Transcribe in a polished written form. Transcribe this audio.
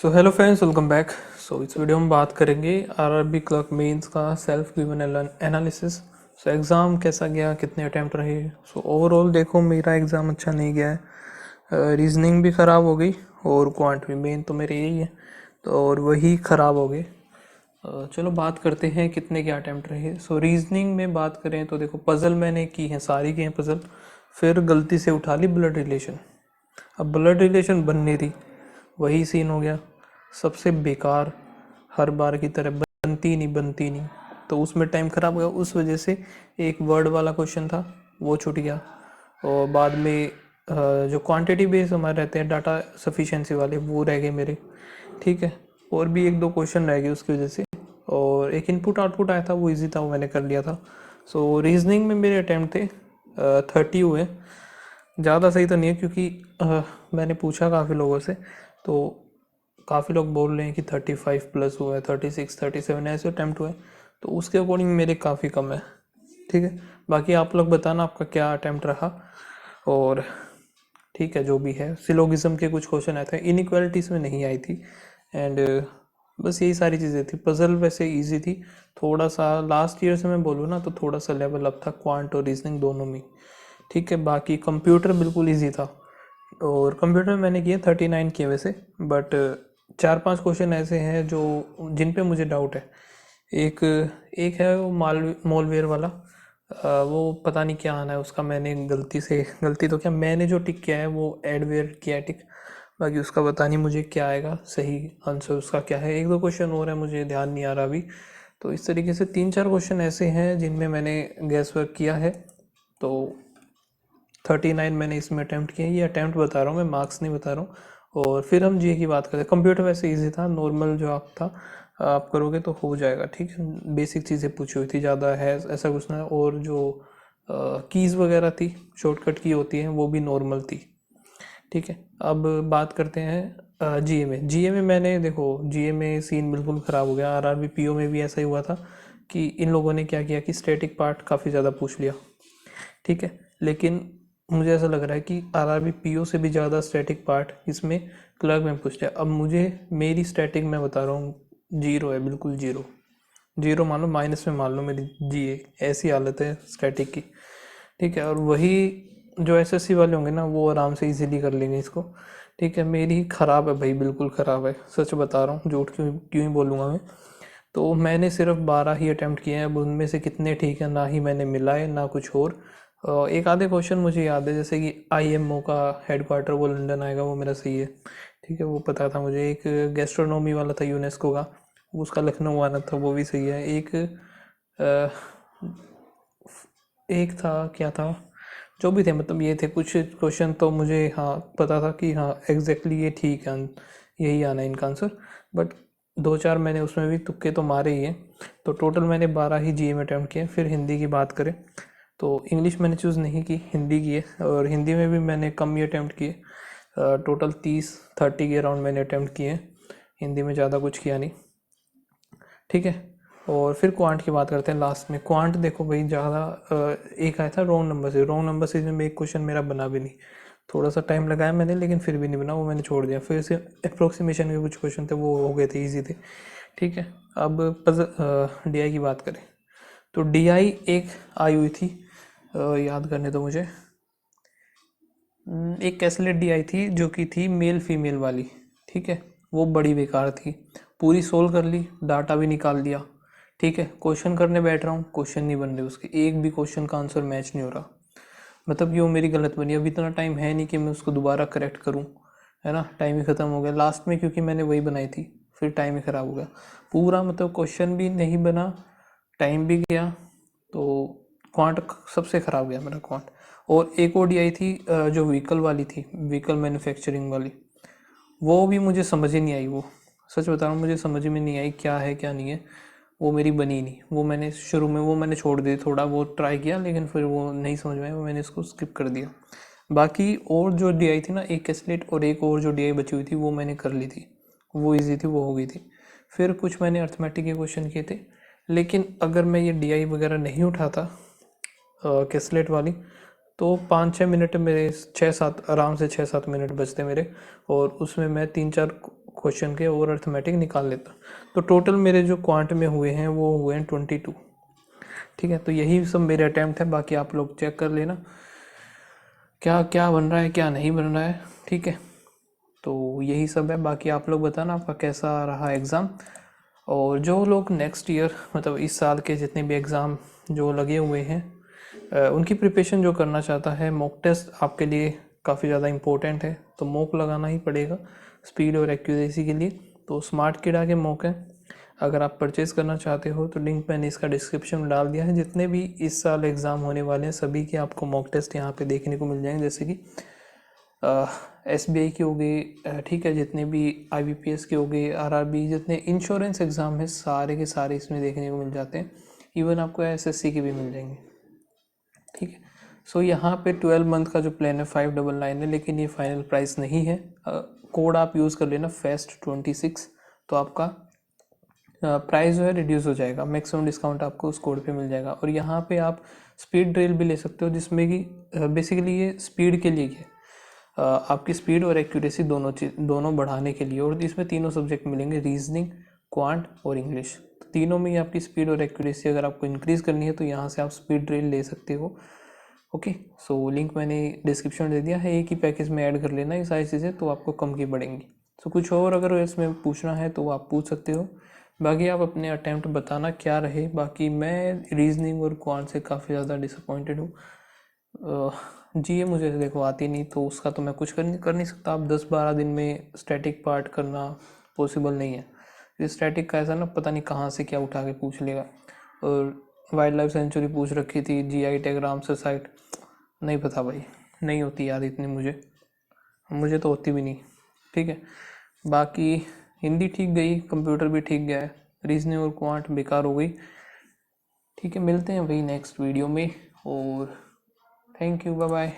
So hello friends, welcome back. इस video में बात करेंगे आरआरबी क्लर्क मेंस का सेल्फ गिवन एनालिसिस। एग्ज़ाम कैसा गया, कितने अटैम्प्ट रहे। ओवरऑल देखो, मेरा एग्ज़ाम अच्छा नहीं गया है। रीजनिंग भी ख़राब हो गई और क्वांट भी, मेन तो मेरे यही है तो, और वही ख़राब हो गए। चलो बात करते हैं कितने के अटैम्प्ट रहे। रीजनिंग में बात करें तो देखो, पज़ल मैंने की है, सारी की हैं पज़ल। फिर गलती से उठा ली ब्लड रिलेशन। अब ब्लड रिलेशन बन नहीं रही, वही सीन हो गया सबसे बेकार। हर बार की तरह बनती नहीं, तो उसमें टाइम ख़राब हो गया। उस वजह से एक वर्ड वाला क्वेश्चन था, वो छूट गया। और बाद में जो क्वांटिटी बेस हमारे रहते हैं, डाटा सफिशिएंसी वाले, वो रह गए मेरे। ठीक है, और भी एक दो क्वेश्चन रह गए उसकी वजह से। और एक इनपुट आउटपुट आया था, वो इजी था, वो मैंने कर लिया था। रीजनिंग में मेरे अटैम्प्ट थे 30 हुए। ज़्यादा सही तो नहीं है, क्योंकि मैंने पूछा काफ़ी लोगों से, तो काफ़ी लोग बोल रहे हैं कि 35 प्लस हुआ है, 36 37 ऐसे अटैम्प्ट हुए। तो उसके अकॉर्डिंग मेरे काफ़ी कम है। ठीक है, बाकी आप लोग बताना आपका क्या अटैम्प्ट रहा। और ठीक है, जो भी है, सिलोगिज्म के कुछ क्वेश्चन आए थे, इनइक्वालिटीज़ में नहीं आई थी। एंड बस यही सारी चीज़ें थी। पजल वैसे इजी थी, थोड़ा सा लास्ट ईयर से मैं बोलूँ ना, तो थोड़ा सा लेवल अप था क्वांट और रीजनिंग दोनों में। ठीक है, बाकी कंप्यूटर बिल्कुल इजी था। और कंप्यूटर में मैंने किए 39 किए वैसे, बट चार पांच क्वेश्चन ऐसे हैं जो जिन पे मुझे डाउट है। एक एक है वो मॉलवेयर वाला। वो पता नहीं क्या आना है उसका। मैंने गलती तो क्या, मैंने जो टिक किया है वो एडवेयर किया है टिक। बाकी उसका पता नहीं मुझे क्या आएगा, सही आंसर उसका क्या है। एक दो क्वेश्चन और है, मुझे ध्यान नहीं आ रहा अभी। तो इस तरीके से तीन चार क्वेश्चन ऐसे हैं जिनमें मैंने गैस वर्क किया है। तो 39 मैंने इसमें अटैम्प्ट किए। ये अटैम्प्ट बता रहा हूँ मैं, मार्क्स नहीं बता रहा हूँ। और फिर हम जीए की बात करते हैं। कंप्यूटर वैसे इजी था, नॉर्मल जो आप था आप करोगे तो हो जाएगा। ठीक है, बेसिक चीज़ें पूछी हुई थी, ज़्यादा है ऐसा कुछ ना। और जो कीज़ वगैरह थी, शॉर्टकट की होती हैं, वो भी नॉर्मल थी। ठीक है, अब बात करते हैं जीए में मैंने देखो, जीए में सीन बिल्कुल ख़राब हो गया। आरआरबी पीओ में भी ऐसा ही हुआ था कि इन लोगों ने क्या किया कि स्टैटिक पार्ट काफ़ी ज़्यादा पूछ लिया। ठीक है, लेकिन मुझे ऐसा लग रहा है कि आरआरबी पीओ से भी ज़्यादा स्टैटिक पार्ट इसमें क्लर्क में पूछते हैं। अब मुझे मेरी स्टैटिक मैं बता रहा हूँ जीरो है, बिल्कुल जीरो। जीरो मान लो, माइनस में मान लो मेरी जीए, ऐसी हालत है स्टैटिक की। ठीक है, और वही जो एसएससी वाले होंगे ना, वो आराम से इजीली कर लेंगे इसको। ठीक है, मेरी ख़राब है भाई, बिल्कुल ख़राब है, सच बता रहा हूँ, झूठ क्यों क्यों ही बोलूँगा मैं। तो मैंने सिर्फ 12 ही अटैम्प्ट किए हैं। अब उनमें से कितने ठीक है, ना ही मैंने मिलाए ना कुछ और। एक आधे क्वेश्चन मुझे याद है, जैसे कि आईएमओ का हेडक्वार्टर वो लंदन आएगा, वो मेरा सही है। ठीक है, वो पता था मुझे। एक गैस्ट्रोनॉमी वाला था यूनेस्को का, उसका लखनऊ आना था, वो भी सही है। एक था, क्या था, जो भी थे, मतलब ये थे कुछ क्वेश्चन तो मुझे हाँ पता था कि हाँ एग्जैक्टली ये ठीक है, यही आना है इनका आंसर। बट दो चार मैंने उसमें भी तुक्के तो मारे ही हैं। तो टोटल मैंने 12 ही जीए में अटैम्प्ट किए। फिर हिंदी की बात करें तो इंग्लिश मैंने चूज़ नहीं की, हिंदी की है। और हिंदी में भी मैंने कम ही अटैम्प्ट किए, टोटल 30 के अराउंड मैंने अटैम्प्ट किए। हिंदी में ज़्यादा कुछ किया नहीं। ठीक है, और फिर क्वांट की बात करते हैं लास्ट में। क्वांट देखो भाई, ज़्यादा एक आया था रॉन्ग नंबर से में एक क्वेश्चन मेरा बना भी नहीं। थोड़ा सा टाइम लगाया मैंने, लेकिन फिर भी नहीं बना, वो मैंने छोड़ दिया। फिर से अप्रोक्सीमेशन के कुछ क्वेश्चन थे, वो हो गए थे, ईजी थे। ठीक है, अब डीआई की बात करें तो डीआई एक आई हुई थी, याद करने दो मुझे। एक कैसलेट डी आई थी जो कि थी मेल फीमेल वाली। ठीक है, वो बड़ी बेकार थी। पूरी सोल्व कर ली, डाटा भी निकाल दिया। ठीक है, क्वेश्चन करने बैठ रहा हूँ, क्वेश्चन नहीं बन रहे उसके, एक भी क्वेश्चन का आंसर मैच नहीं हो रहा। मतलब ये वो मेरी गलत बनी। अब इतना टाइम है नहीं कि मैं उसको दोबारा करेक्ट करूँ, है ना। टाइम ही ख़त्म हो गया लास्ट में, क्योंकि मैंने वही बनाई थी। फिर टाइम ही ख़राब हो गया पूरा, मतलब क्वेश्चन भी नहीं बना, टाइम भी गया। तो क्वांट सबसे ख़राब गया मेरा क्वांट। और एक और आई थी जो व्हीकल वाली थी, व्हीकल मैन्युफैक्चरिंग वाली, वो भी मुझे समझ ही नहीं आई। वो सच बता रहा हूँ, मुझे समझ में नहीं आई क्या है क्या नहीं है। वो मेरी बनी नहीं। वो मैंने शुरू में वो मैंने छोड़ दी, थोड़ा वो ट्राई किया, लेकिन फिर वो नहीं समझ में आया, वो मैंने इसको स्किप कर दिया। बाकी और जो डी आई थी ना, एक कैसलेट और एक और जो डी आई बची हुई थी, वो मैंने कर ली थी। वो इजी थी, वो हो गई थी। फिर कुछ मैंने अर्थमेटिक के क्वेश्चन किए थे। लेकिन अगर मैं ये डी आई वगैरह नहीं उठाता कैसलेट वाली, तो 5-6 मिनट मेरे, 6-7 आराम से 6-7 मिनट बचते मेरे। और उसमें मैं 3-4 क्वेश्चन के और अर्थमेटिक निकाल लेता। तो टोटल मेरे जो क्वांट में हुए हैं वो हुए हैं 22। ठीक है, तो यही सब मेरे अटैम्प्ट है, बाकी आप लोग चेक कर लेना क्या क्या बन रहा है क्या नहीं बन रहा है। ठीक है, तो यही सब है, बाकी आप लोग बताना आपका कैसा रहा एग्ज़ाम। और जो लोग नेक्स्ट ईयर मतलब इस साल के जितने भी एग्ज़ाम जो लगे हुए हैं उनकी प्रिपरेशन जो करना चाहता है, मॉक टेस्ट आपके लिए काफ़ी ज़्यादा इम्पोर्टेंट है, तो मॉक लगाना ही पड़ेगा स्पीड और एक्यूरेसी के लिए। तो स्मार्ट किडा के मॉक है, अगर आप परचेज़ करना चाहते हो तो लिंक मैंने इसका डिस्क्रिप्शन में डाल दिया है। जितने भी इस साल एग्ज़ाम होने वाले हैं सभी के आपको मॉक टेस्ट यहाँ पे देखने को मिल जाएंगे, जैसे कि SBI की हो गई, ठीक है, जितने भी IBPS के हो गए, RRB, जितने इंश्योरेंस एग्ज़ाम है सारे के सारे इसमें देखने को मिल जाते हैं। इवन आपको SSC के भी मिल जाएंगे। ठीक है, सो यहाँ पे 12 मंथ का जो प्लान है 599 है, लेकिन ये फाइनल प्राइस नहीं है। कोड आप यूज़ कर लेना FEST26, तो आपका प्राइस जो है रिड्यूस हो जाएगा, मैक्सिमम डिस्काउंट आपको उस कोड पे मिल जाएगा। और यहाँ पे आप स्पीड ड्रिल भी ले सकते हो, जिसमें कि बेसिकली ये स्पीड के लिए है, आपकी स्पीड और एक्यूरेसी दोनों बढ़ाने के लिए। और इसमें तीनों सब्जेक्ट मिलेंगे, रीजनिंग, क्वांट और इंग्लिश। तो तीनों में ही आपकी स्पीड और एक्यूरेसी अगर आपको इंक्रीज़ करनी है तो यहाँ से आप स्पीड ड्रिल ले सकते हो। ओके, सो लिंक मैंने डिस्क्रिप्शन दे दिया है, एक ही पैकेज में ऐड कर लेना ये सारी चीज़ें, तो आपको कम की पड़ेंगी। सो कुछ और अगर इसमें पूछना है तो आप पूछ सकते हो, बाकी आप अपने अटैम्प्ट बताना क्या रहे। बाकी मैं रीजनिंग और क्वांट से काफ़ी ज़्यादा डिसअपॉइंटेड हूँ। जी मुझे देखो आती नहीं, तो उसका तो मैं कुछ कर नहीं सकता। आप 10-12 दिन में स्टैटिक पार्ट करना पॉसिबल नहीं है। ये स्टैटिक का ऐसा ना, पता नहीं कहाँ से क्या उठा के पूछ लेगा। और वाइल्ड लाइफ सेंचुरी पूछ रखी थी, GI टैग रामसर साइट, नहीं पता भाई, नहीं होती याद इतनी मुझे तो होती भी नहीं। ठीक है, बाकी हिंदी ठीक गई, कंप्यूटर भी ठीक गया है, रीजनिंग और क्वांट बेकार हो गई। ठीक है, मिलते हैं भाई नेक्स्ट वीडियो में, और थैंक यू, बाय बाय।